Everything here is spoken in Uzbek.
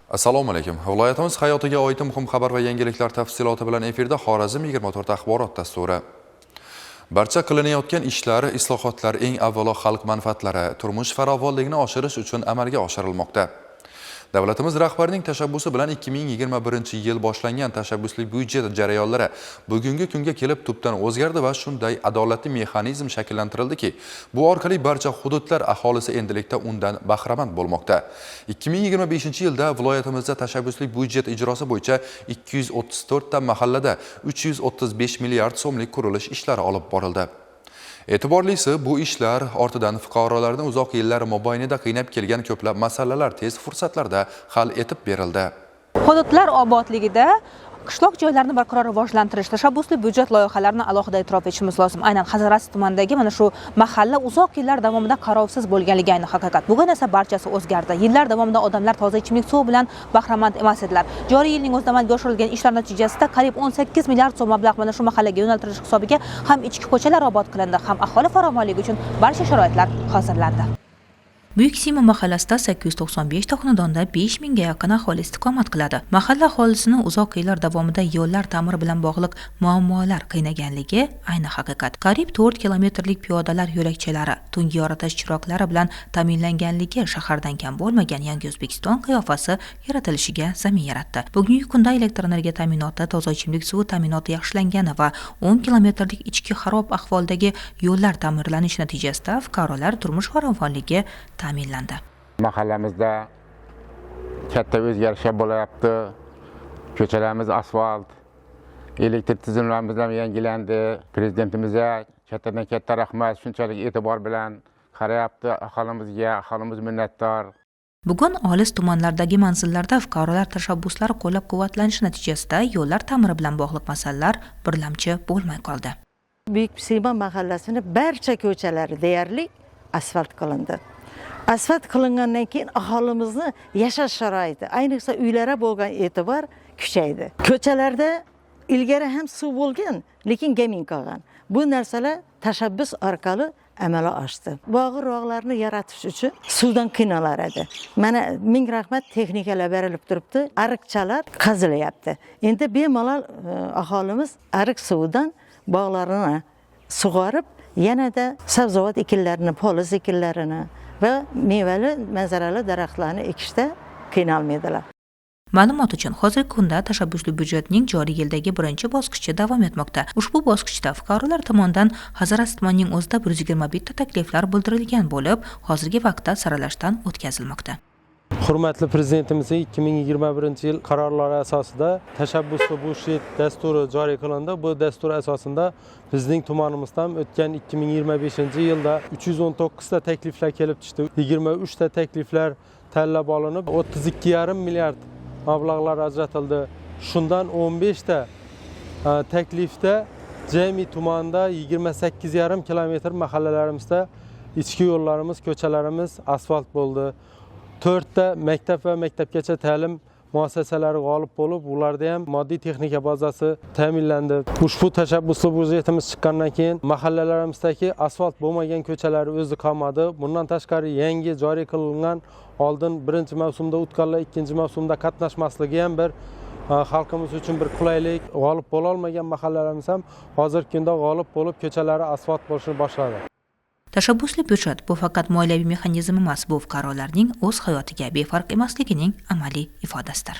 Assalomu alaykum. Viloyatimiz hayotiga oid muhim xabar va yangiliklar tafsiloti bilan efirda Xorazm 24 axborot dasturi. Barcha qilinayotgan ishlar, islohotlar eng avvalo xalq manfaatlari, turmush farovonligini oshirish uchun amalga oshirilmoqda. Davlatimiz rahbarining tashabbusi bilan 2021-yil boshlangan tashabbusli byudjet jarayonlari bugungi kunga kelib tubdan o'zgardi va shunday adolatli mexanizm shakllantirildiki, bu orqali barcha hududlar aholisi endilikda undan bahramand bo'lmoqda. 2025-yilda viloyatimizda tashabbusli byudjet ijrosi bo'yicha 234 ta mahallada 335 milliard so'mlik qurilish ishlari olib borildi. E'tiborlisi, bu ishlar ortidan fuqarolarni uzoq yillar mobaynida qiynab kelgan ko'plab masalalar tez fursatlarda hal etib berildi. Hududlar obodligida qishloq joylarini barqaror rivojlantirish tashabbusli byudjet loyihalarini alohida e'tirof etishimiz lozim. Aynan Hazorasp tumanidagi mana shu mahalla uzoq yillar davomida qarovsiz bo'lganligi ayni haqiqat. Bugun esa barchasi o'zgardi. Yillar davomida odamlar toza ichimlik suvi bilan bahramand emas edilar. Joriy yilning o'zida amalga oshirilgan ishlar natijasida qariyb 18 milliard so'm mablag' mana shu mahallaga yo'naltirish hisobiga ham ichki ko'chalar obod qilindi, ham aholi farovonligi uchun barcha sharoitlar hozirlandi. Buyuk Sima mahallasida 895 ta xonadonda 5000 ga yaqin aholi istiqomat qiladi. Mahalla aholisini uzoq yillar davomida yo'llar ta'miri bilan bog'liq muammolar qiynaganligi ayni haqiqat. Qariyb 4 kilometrlik piyodalar yo'lakchalari, tungi yoritish chiroqlari bilan ta'minlanganligi shahardan kam bo'lmagan yangi O'zbekiston qiyofasi yaratilishiga zamin yaratdi. Bugungi kunda elektr energiya ta'minoti, toza ichimlik suvi ta'minoti yaxshilangani va 10 kilometrlik ichki xarob ahvoldagi yo'llar ta'mirlanishi natijasida fuqarolar turmush farovonligi ta'minlandi. Mahallamizda katta o'zgarishlar bo'layapti. Ko'chalarimiz asfalt, elektr tizimlarimiz ham yangilandi. Prezidentimizga kattadan katta rahmat, shunchalik e'tibor bilan qarayapti aholimizga, aholimiz minnatdor. Bugun olis tumanlardagi manzillarda fuqarolar tashabbuslari qo'llab-quvvatlanishi natijasida yo'llar ta'miri bilan bog'liq masalalar birlamchi bo'lmay qoldi. Buyuk Sima mahallasining barcha ko'chalari deyarli asfalt qilindi. Asfalt qilingandan keyin aholimizni yashash sharoiti, ayniqsa uylarga bo'lgan e'tibor kuchaydi. Ko'chalarda ilgari ham suv bo'lgan, lekin gamin qolgan. Bu narsalar tashabbus orqali amalga oshdi. Bog'ir-rog'larni yaratish uchun suvdan qiynalar edi. Mana ming rahmat, texnikalar berilib turibdi, ariqchalar qazilyapti. Endi bemalol aholimiz ariq suvidan bog'larini sug'orib, yanada sabzavot ekinlarini, poliz ekinlarini va mevali manzarali daraxtlarni ekishda qiynalmaydilar. Ma'lumot uchun, hozirgi kunda tashabbusli byudjetning joriy yildagi birinchi bosqichi davom etmoqda. Ushbu bosqichda fuqarolar tomonidan Hazorasp tumanining o'zida 121 ta takliflar bildirilgan bo'lib, hozirgi vaqtda saralashdan o'tkazilmoqda. Hurmatli Prezidentimiz 2021-yil qarorlari asosida tashabbusli byudjet dasturi joriy qilindi. Bu dastur asosida bizning tumanimizda ham o'tgan 2025-yilda 319 ta takliflar kelib chiqdi. 23 ta takliflar tanlab olinib, 32,5 milliard mablag'lar ajratildi. Shundan 15 ta taklifda jami tumanda 28,5 kilometr mahallalarimizda ichki yo'llarimiz, ko'chalarimiz asfalt bo'ldi. 4 ta maktab va maktabgacha ta'lim muassasalari g'olib bo'lib, ularda ham moddiy texnika bazasi ta'minlandi. Ushbu tashabbusli byudjetimiz chiqqandan keyin mahallalarimizdagi asfalt bo'lmagan ko'chalar o'zi qolmadi. Bundan tashqari yangi joriy qilingan oldin birinchi mavsumda o'tganlar ikkinchi mavsumda qatnashmasligi ham bir xalqimiz uchun bir qulaylik. G'olib bo'la olmagan mahallalarimiz ham hozirgi kunda g'olib bo'lib, ko'chalari asfalt bo'lishni boshladi. Tashabbusli byudjet bu faqat moliyaviy mexanizm emas, bu fuqarolarning o'z hayotiga befarq emasligining amaliy ifodasidir.